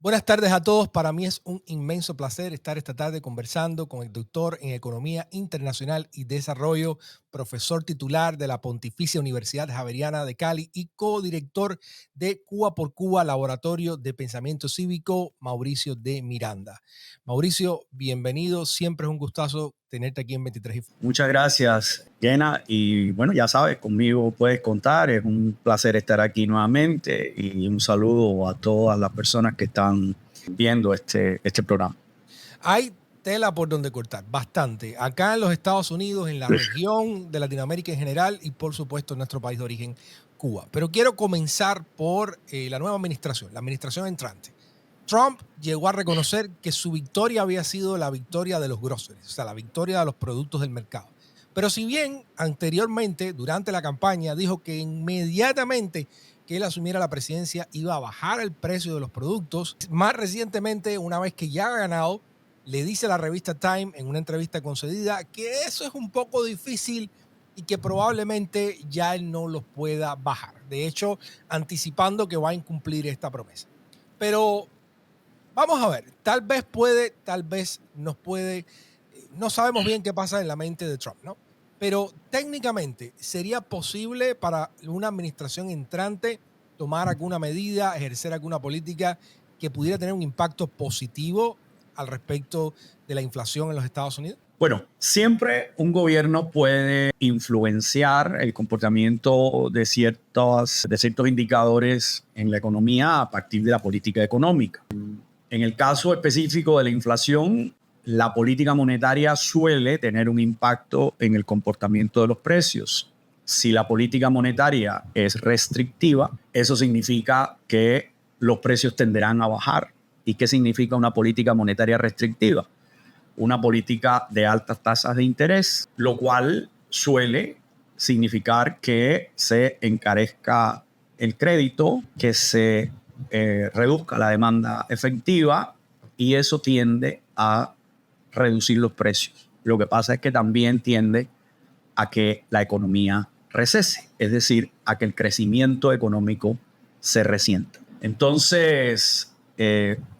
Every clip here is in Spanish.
Buenas tardes a todos. Para mí es un inmenso placer estar esta tarde conversando con el doctor en Economía Internacional y Desarrollo, profesor titular de la Pontificia Universidad Javeriana de Cali y codirector de Cuba por Cuba, Laboratorio de Pensamiento Cívico, Mauricio de Miranda. Mauricio, bienvenido. Siempre es un gustazo tenerte aquí en 23 y... Muchas gracias, Jenna. Y bueno, ya sabes, conmigo puedes contar. Es un placer estar aquí nuevamente y un saludo a todas las personas que están viendo este programa. Hay tela por donde cortar, bastante. Acá en los Estados Unidos, en la región de Latinoamérica en general y por supuesto en nuestro país de origen, Cuba. Pero quiero comenzar por la nueva administración, la administración entrante. Trump llegó a reconocer que su victoria había sido la victoria de los groceries, o sea, la victoria de los productos del mercado. Pero si bien anteriormente, durante la campaña, dijo que inmediatamente que él asumiera la presidencia iba a bajar el precio de los productos, más recientemente, una vez que ya ha ganado, le dice a la revista Time en una entrevista concedida que eso es un poco difícil y que probablemente ya él no los pueda bajar. De hecho, anticipando que va a incumplir esta promesa. Pero vamos a ver, tal vez puede, tal vez nos puede, no sabemos bien qué pasa en la mente de Trump, ¿no? Pero técnicamente, ¿sería posible para una administración entrante tomar alguna medida, ejercer alguna política que pudiera tener un impacto positivo al respecto de la inflación en los Estados Unidos? Bueno, siempre un gobierno puede influenciar el comportamiento de ciertos indicadores en la economía a partir de la política económica. En el caso específico de la inflación, la política monetaria suele tener un impacto en el comportamiento de los precios. Si la política monetaria es restrictiva, eso significa que los precios tenderán a bajar. ¿Y qué significa una política monetaria restrictiva? Una política de altas tasas de interés, lo cual suele significar que se encarezca el crédito, que se reduzca la demanda efectiva y eso tiende a reducir los precios. Lo que pasa es que también tiende a que la economía recese, es decir, a que el crecimiento económico se resienta. Entonces,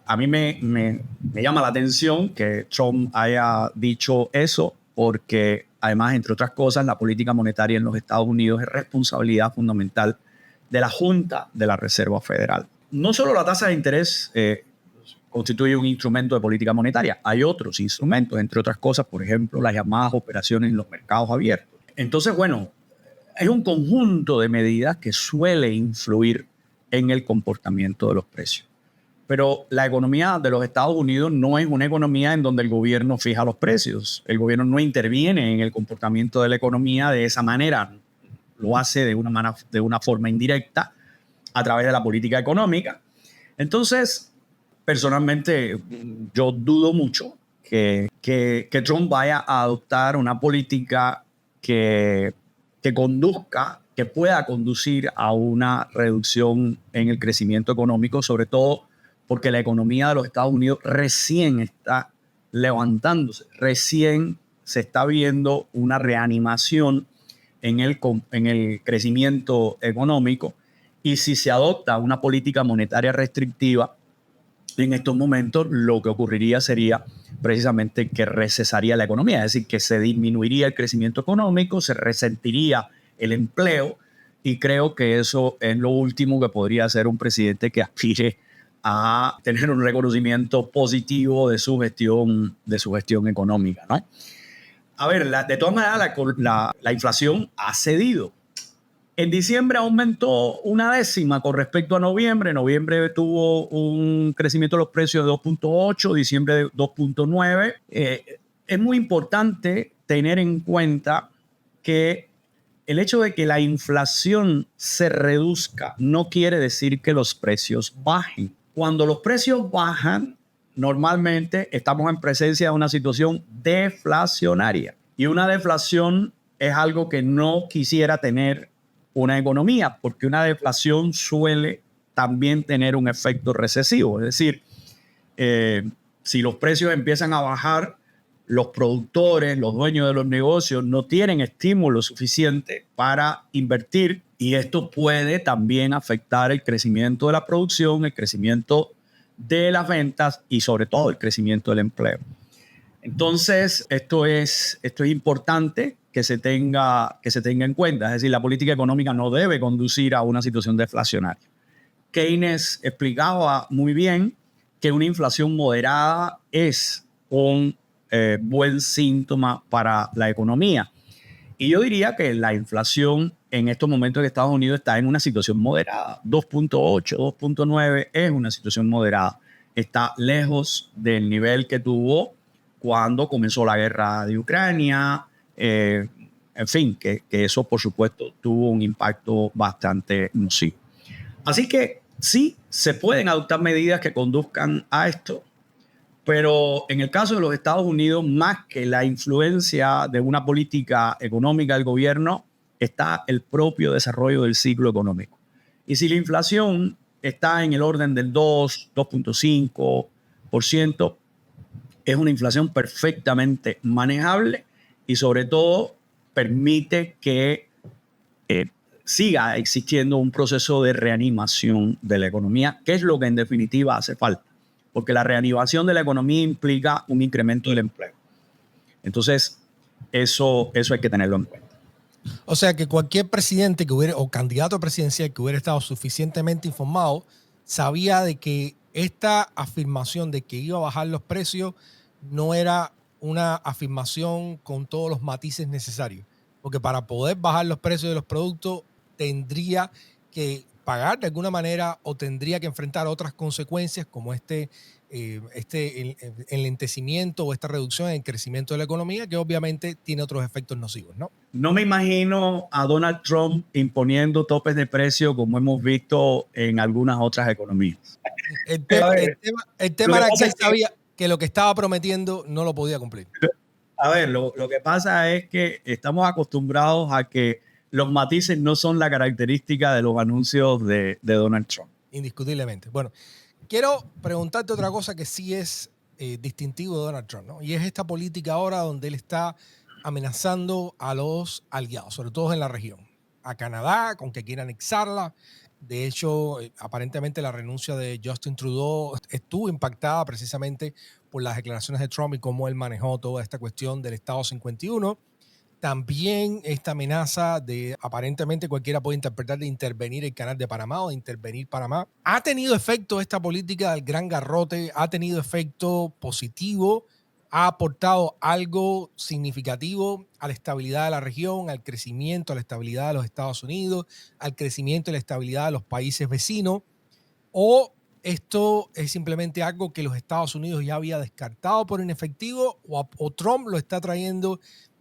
a mí me llama la atención que Trump haya dicho eso porque además, entre otras cosas, la política monetaria en los Estados Unidos es responsabilidad fundamental de la Junta de la Reserva Federal. No solo la tasa de interés constituye un instrumento de política monetaria, hay otros instrumentos, entre otras cosas, por ejemplo, las llamadas operaciones en los mercados abiertos. Entonces, bueno, es un conjunto de medidas que suele influir en el comportamiento de los precios. Pero la economía de los Estados Unidos no es una economía en donde el gobierno fija los precios. El gobierno no interviene en el comportamiento de la economía de esa manera. Lo hace de una forma indirecta a través de la política económica. Entonces, personalmente, yo dudo mucho que Trump vaya a adoptar una política que conduzca, que pueda conducir a una reducción en el crecimiento económico, sobre todo porque la economía de los Estados Unidos recién está levantándose, recién se está viendo una reanimación en el crecimiento económico, y si se adopta una política monetaria restrictiva en estos momentos, lo que ocurriría sería precisamente que recesaría la economía, es decir, que se disminuiría el crecimiento económico, se resentiría el empleo, y creo que eso es lo último que podría hacer un presidente que aspire a tener un reconocimiento positivo de su gestión económica, ¿no? A ver, de todas maneras, la inflación ha cedido. En diciembre aumentó una décima con respecto a noviembre. Noviembre tuvo un crecimiento de los precios de 2.8, diciembre de 2.9. Es muy importante tener en cuenta que el hecho de que la inflación se reduzca no quiere decir que los precios bajen. Cuando los precios bajan, normalmente estamos en presencia de una situación deflacionaria. Y una deflación es algo que no quisiera tener una economía, porque una deflación suele también tener un efecto recesivo. Es decir, si los precios empiezan a bajar, los productores, los dueños de los negocios no tienen estímulo suficiente para invertir, y esto puede también afectar el crecimiento de la producción, el crecimiento de las ventas y sobre todo el crecimiento del empleo. Entonces, esto es importante que se tenga en cuenta. Es decir, la política económica no debe conducir a una situación deflacionaria. Keynes explicaba muy bien que una inflación moderada es un buen síntoma para la economía. Y yo diría que la inflación en estos momentos en Estados Unidos está en una situación moderada. 2.8, 2.9 es una situación moderada. Está lejos del nivel que tuvo cuando comenzó la guerra de Ucrania. En fin, que eso por supuesto tuvo un impacto bastante nocivo. Así que sí, se pueden adoptar medidas que conduzcan a esto, pero en el caso de los Estados Unidos, más que la influencia de una política económica del gobierno, está el propio desarrollo del ciclo económico. Y si la inflación está en el orden del 2.5%, es una inflación perfectamente manejable y sobre todo permite que siga existiendo un proceso de reanimación de la economía, que es lo que en definitiva hace falta, porque la reanimación de la economía implica un incremento del empleo. Entonces, eso hay que tenerlo en cuenta. O sea que cualquier presidente que hubiera, o candidato presidencial que hubiera estado suficientemente informado, sabía de que esta afirmación de que iba a bajar los precios no era una afirmación con todos los matices necesarios. Porque para poder bajar los precios de los productos tendría que pagar de alguna manera o tendría que enfrentar otras consecuencias como este enlentecimiento o esta reducción en el crecimiento de la economía, que obviamente tiene otros efectos nocivos, ¿no? No me imagino a Donald Trump imponiendo topes de precio como hemos visto en algunas otras economías. El tema era que él sabía que lo que estaba prometiendo no lo podía cumplir. A ver, lo que pasa es que estamos acostumbrados a que los matices no son la característica de los anuncios de Donald Trump. Indiscutiblemente. Bueno, quiero preguntarte otra cosa que sí es distintivo de Donald Trump, ¿no? Y es esta política ahora donde él está amenazando a los aliados, sobre todo en la región. A Canadá, con que quiere anexarla. De hecho, aparentemente la renuncia de Justin Trudeau estuvo impactada precisamente por las declaraciones de Trump y cómo él manejó toda esta cuestión del Estado 51. También esta amenaza de aparentemente cualquiera puede interpretar de intervenir el canal de Panamá o de intervenir Panamá. ¿Ha tenido efecto esta política del gran garrote? ¿Ha tenido efecto positivo? ¿Ha aportado algo significativo a la estabilidad de la región, al crecimiento, a la estabilidad de los Estados Unidos, al crecimiento y la estabilidad de los países vecinos? ¿O esto es simplemente algo que los Estados Unidos ya había descartado por inefectivo o Trump lo está trayendo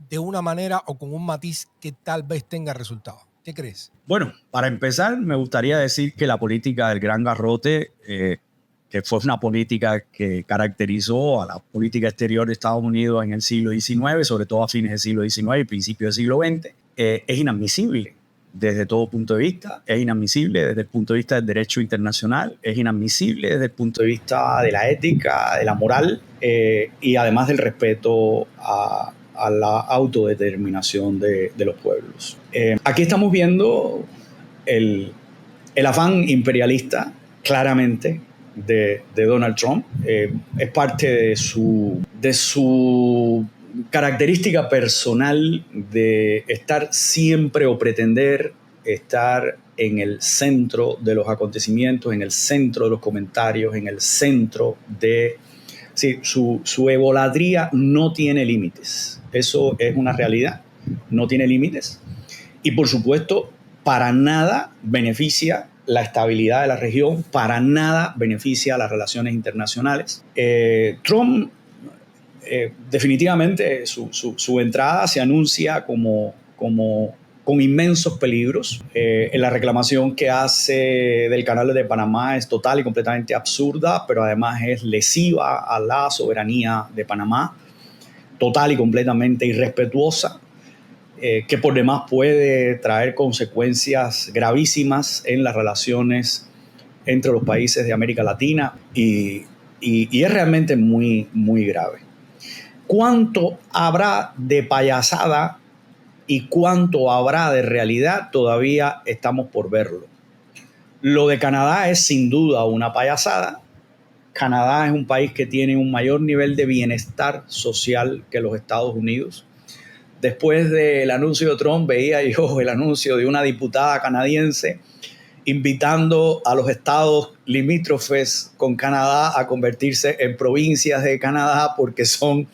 de una manera o con un matiz que tal vez tenga resultados? ¿Qué crees? Bueno, para empezar, me gustaría decir que la política del gran garrote, que fue una política que caracterizó a la política exterior de Estados Unidos en el siglo XIX, sobre todo a fines del siglo XIX y principios del siglo XX, es inadmisible desde todo punto de vista, es inadmisible desde el punto de vista del derecho internacional, es inadmisible desde el punto de vista de la ética, de la moral y además del respeto a la autodeterminación de los pueblos. Aquí estamos viendo el afán imperialista claramente de Donald Trump. Es parte de su característica personal de estar siempre o pretender estar en el centro de los acontecimientos, en el centro de los comentarios, en el centro de... Sí, su egolatría no tiene límites. Eso es una realidad. No tiene límites. Y por supuesto, para nada beneficia la estabilidad de la región, para nada beneficia las relaciones internacionales. Trump, definitivamente, su entrada se anuncia con inmensos peligros. La reclamación que hace del canal de Panamá es total y completamente absurda, pero además es lesiva a la soberanía de Panamá, total y completamente irrespetuosa, que por demás puede traer consecuencias gravísimas en las relaciones entre los países de América Latina y es realmente muy, muy grave. ¿Cuánto habrá de payasada y cuánto habrá de realidad? Todavía estamos por verlo. Lo de Canadá es sin duda una payasada. Canadá es un país que tiene un mayor nivel de bienestar social que los Estados Unidos. Después del anuncio de Trump, veía yo el anuncio de una diputada canadiense invitando a los estados limítrofes con Canadá a convertirse en provincias de Canadá porque sus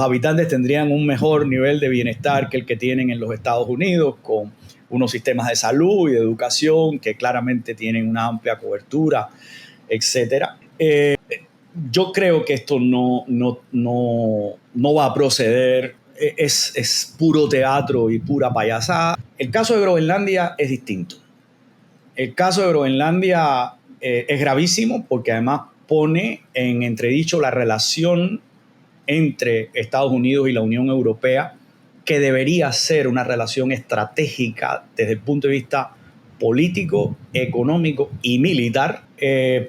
habitantes tendrían un mejor nivel de bienestar que el que tienen en los Estados Unidos, con unos sistemas de salud y de educación que claramente tienen una amplia cobertura, etcétera. Yo creo que esto no va a proceder. Es puro teatro y pura payasada. El caso de Groenlandia es distinto. El caso de Groenlandia es gravísimo porque además pone en entredicho la relación entre Estados Unidos y la Unión Europea, que debería ser una relación estratégica desde el punto de vista político, económico y militar.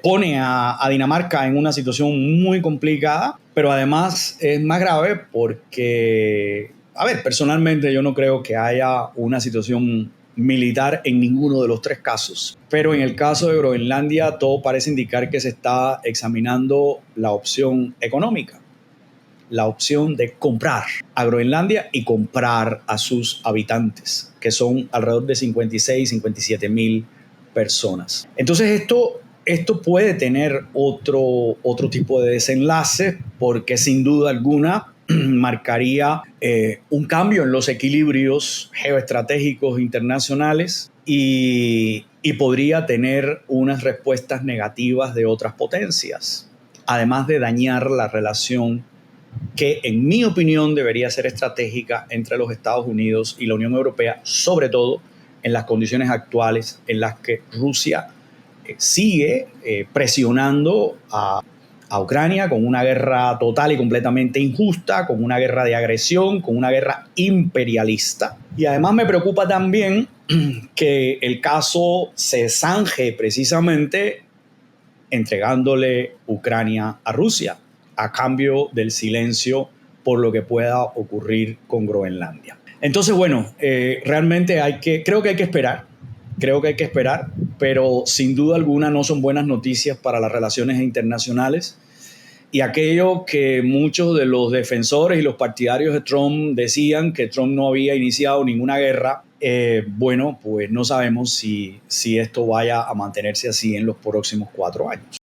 Pone a Dinamarca en una situación muy complicada, pero además es más grave porque, personalmente yo no creo que haya una situación militar en ninguno de los tres casos, pero en el caso de Groenlandia todo parece indicar que se está examinando la opción económica, la opción de comprar a Groenlandia y comprar a sus habitantes, que son alrededor de 56, 57 mil personas. Entonces esto puede tener otro tipo de desenlace, porque sin duda alguna marcaría un cambio en los equilibrios geoestratégicos internacionales y podría tener unas respuestas negativas de otras potencias, además de dañar la relación que en mi opinión debería ser estratégica entre los Estados Unidos y la Unión Europea, sobre todo en las condiciones actuales en las que Rusia sigue presionando a Ucrania con una guerra total y completamente injusta, con una guerra de agresión, con una guerra imperialista. Y además me preocupa también que el caso se zanje precisamente entregándole Ucrania a Rusia a cambio del silencio por lo que pueda ocurrir con Groenlandia. Entonces, bueno, realmente creo que hay que esperar, pero sin duda alguna no son buenas noticias para las relaciones internacionales. Y aquello que muchos de los defensores y los partidarios de Trump decían, que Trump no había iniciado ninguna guerra, pues no sabemos si esto vaya a mantenerse así en los próximos 4 años.